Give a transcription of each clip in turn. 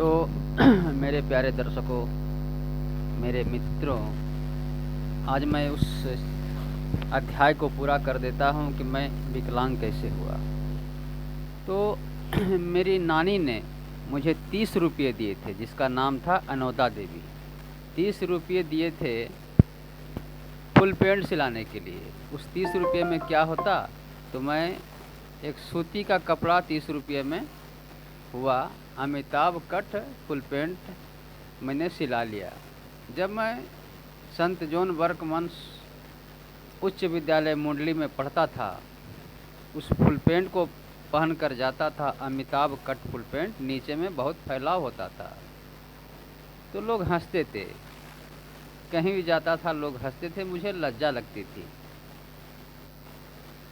तो मेरे प्यारे दर्शकों, मेरे मित्रों, आज मैं उस अध्याय को पूरा कर देता हूँ कि मैं विकलांग कैसे हुआ। तो मेरी नानी ने मुझे 30 रुपये दिए थे, जिसका नाम था अनोदा देवी। 30 रुपये दिए थे फुल पैंट सिलाने के लिए। उस 30 रुपये में क्या होता, तो मैं एक सूती का कपड़ा 30 रुपये में हुआ अमिताभ कट फुल पैंट मैंने सिला लिया। जब मैं संत जॉन वर्कमन उच्च विद्यालय मुंडली में पढ़ता था, उस फुल पैंट को पहन कर जाता था। अमिताभ कट फुल पैंट, नीचे में बहुत फैलाव होता था, तो लोग हंसते थे। कहीं भी जाता था लोग हंसते थे, मुझे लज्जा लगती थी।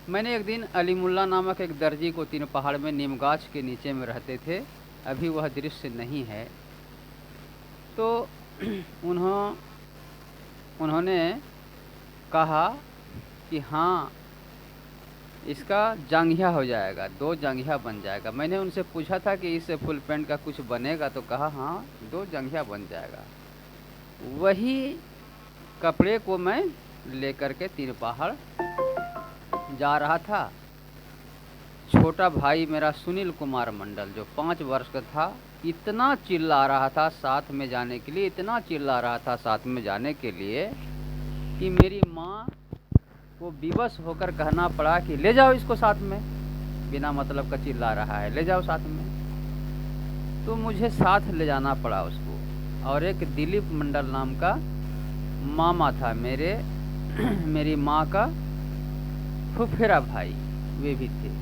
मैंने एक दिन अलीमुल्ला नामक एक दर्जी को तीन पहाड़ में नीमगाछ के नीचे में रहते थे, अभी वह दृश्य नहीं है। तो उन्होंने कहा कि हाँ, इसका जांघिया हो जाएगा, 2 जांघिया बन जाएगा। मैंने उनसे पूछा था कि इस फुल पैंट का कुछ बनेगा, तो कहा हाँ 2 जांघिया बन जाएगा। वही कपड़े को मैं लेकर के 3 पहाड़ जा रहा था। छोटा भाई मेरा सुनील कुमार मंडल, जो 5 वर्ष का था, इतना चिल्ला रहा था साथ में जाने के लिए, इतना चिल्ला रहा था साथ में जाने के लिए कि मेरी माँ को विवश होकर कहना पड़ा कि ले जाओ इसको साथ में, बिना मतलब का चिल्ला रहा है, ले जाओ साथ में। तो मुझे साथ ले जाना पड़ा उसको। और एक दिलीप मंडल नाम का मामा था मेरी माँ का फुफेरा भाई, वे भी थे।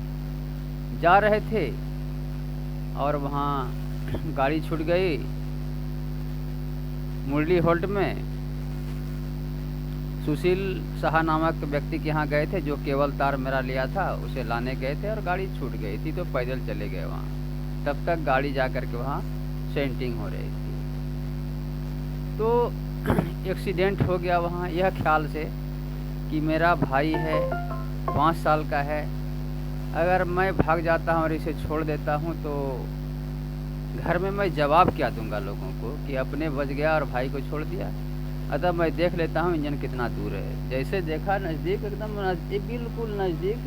जा रहे थे और वहाँ गाड़ी छूट गई। मुरली होल्ट में सुशील शाह नामक व्यक्ति के यहाँ गए थे, जो केबल तार मेरा लिया था, उसे लाने गए थे और गाड़ी छूट गई थी, तो पैदल चले गए वहाँ। तब तक गाड़ी जा कर के वहाँ सेंटिंग हो रही थी। तो एक्सीडेंट हो गया वहाँ, यह ख्याल से कि मेरा भाई है, 5 साल का है, अगर मैं भाग जाता हूँ और इसे छोड़ देता हूँ तो घर में मैं जवाब क्या दूंगा लोगों को कि अपने बच गया और भाई को छोड़ दिया। अतः मैं देख लेता हूँ इंजन कितना दूर है। जैसे देखा, नज़दीक, एकदम नज़दीक, बिल्कुल नज़दीक,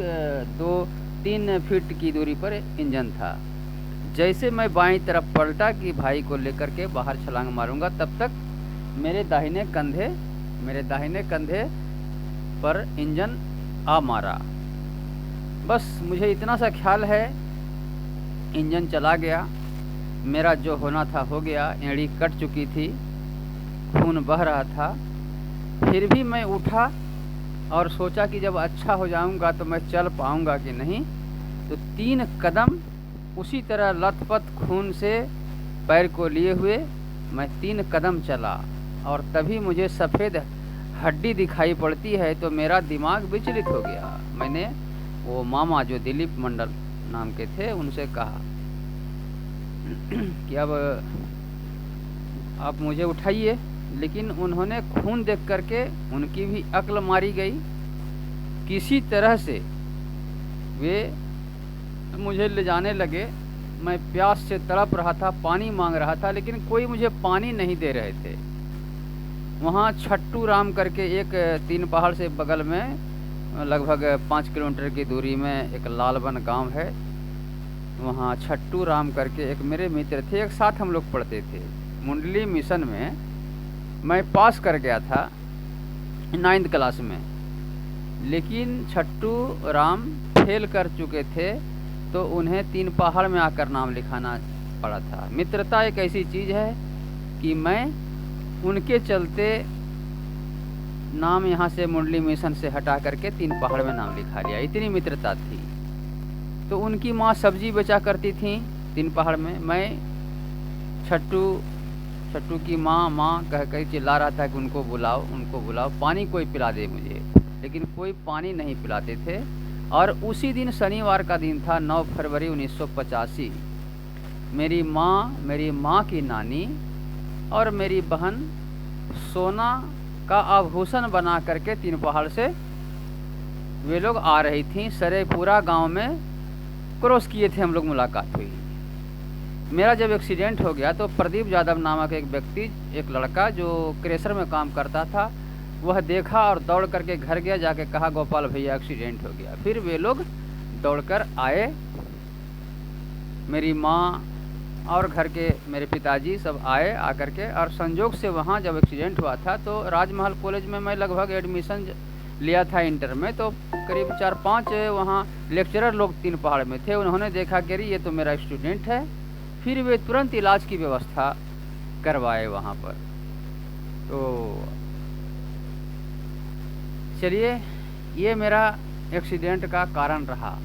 2-3 फीट की दूरी पर इंजन था। जैसे मैं बाईं तरफ पलटा कि भाई को लेकर के बाहर छलांग मारूंगा, तब तक मेरे दाहिने कंधे पर इंजन आ मारा। बस मुझे इतना सा ख्याल है, इंजन चला गया, मेरा जो होना था हो गया, एड़ी कट चुकी थी, खून बह रहा था। फिर भी मैं उठा और सोचा कि जब अच्छा हो जाऊंगा तो मैं चल पाऊंगा कि नहीं। तो 3 कदम उसी तरह लथपथ खून से पैर को लिए हुए मैं 3 कदम चला, और तभी मुझे सफ़ेद हड्डी दिखाई पड़ती है। तो मेरा दिमाग विचलित हो गया। मैंने वो मामा जो दिलीप मंडल नाम के थे, उनसे कहा कि अब आप मुझे उठाइए। लेकिन उन्होंने खून देख करके उनकी भी अक्ल मारी गई। किसी तरह से वे मुझे ले जाने लगे। मैं प्यास से तड़प रहा था, पानी मांग रहा था, लेकिन कोई मुझे पानी नहीं दे रहे थे। वहाँ छट्टू राम करके एक 3 पहाड़ से बगल में लगभग 5 किलोमीटर की दूरी में एक लालबन गांव है। वहाँ छट्टू राम करके एक मेरे मित्र थे, एक साथ हम लोग पढ़ते थे। मुंडली मिशन में मैं पास कर गया था 9th क्लास में, लेकिन छट्टू राम फेल कर चुके थे, तो उन्हें 3 पहाड़ में आकर नाम लिखाना पड़ा था। मित्रता एक ऐसी चीज़ है कि मैं उनके चलते नाम यहाँ से मुंडली मिशन से हटा करके 3 पहाड़ में नाम लिखा लिया, इतनी मित्रता थी। तो उनकी माँ सब्जी बेचा करती थी 3 पहाड़ में। मैं छट्टू की माँ कह कर चिल्ला रहा था कि उनको बुलाओ, पानी कोई पिला दे मुझे, लेकिन कोई पानी नहीं पिलाते थे। और उसी दिन शनिवार का दिन था, 9 फरवरी 1985। मेरी माँ की नानी और मेरी बहन सोना का आभूषण बना करके 3 पहाड़ से वे लोग आ रही थी। सरेपुरा गांव में क्रॉस किए थे हम लोग, मुलाकात हुई। मेरा जब एक्सीडेंट हो गया तो प्रदीप यादव नामक एक व्यक्ति, एक लड़का जो क्रेशर में काम करता था, वह देखा और दौड़ करके घर गया, जाके कहा गोपाल भैया एक्सीडेंट हो गया। फिर वे लोग दौड़कर आए, मेरी माँ और घर के मेरे पिताजी सब आए आकर के, और संजोग से वहाँ जब एक्सीडेंट हुआ था तो राजमहल कॉलेज में मैं लगभग एडमिशन लिया था इंटर में, तो करीब 4-5 वहाँ लेक्चरर लोग तीन पहाड़ में थे। उन्होंने देखा कि ये तो मेरा स्टूडेंट है, फिर वे तुरंत इलाज की व्यवस्था करवाए वहाँ पर। तो चलिए, ये मेरा एक्सीडेंट का कारण रहा।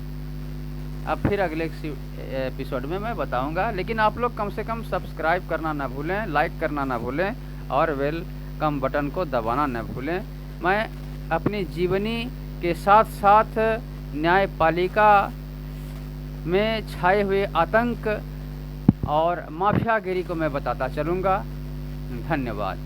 अब फिर अगले एपिसोड में मैं बताऊंगा, लेकिन आप लोग कम से कम सब्सक्राइब करना ना भूलें, लाइक करना ना भूलें और वेलकम बटन को दबाना ना भूलें। मैं अपनी जीवनी के साथ साथ न्यायपालिका में छाए हुए आतंक और माफियागिरी को मैं बताता चलूँगा। धन्यवाद।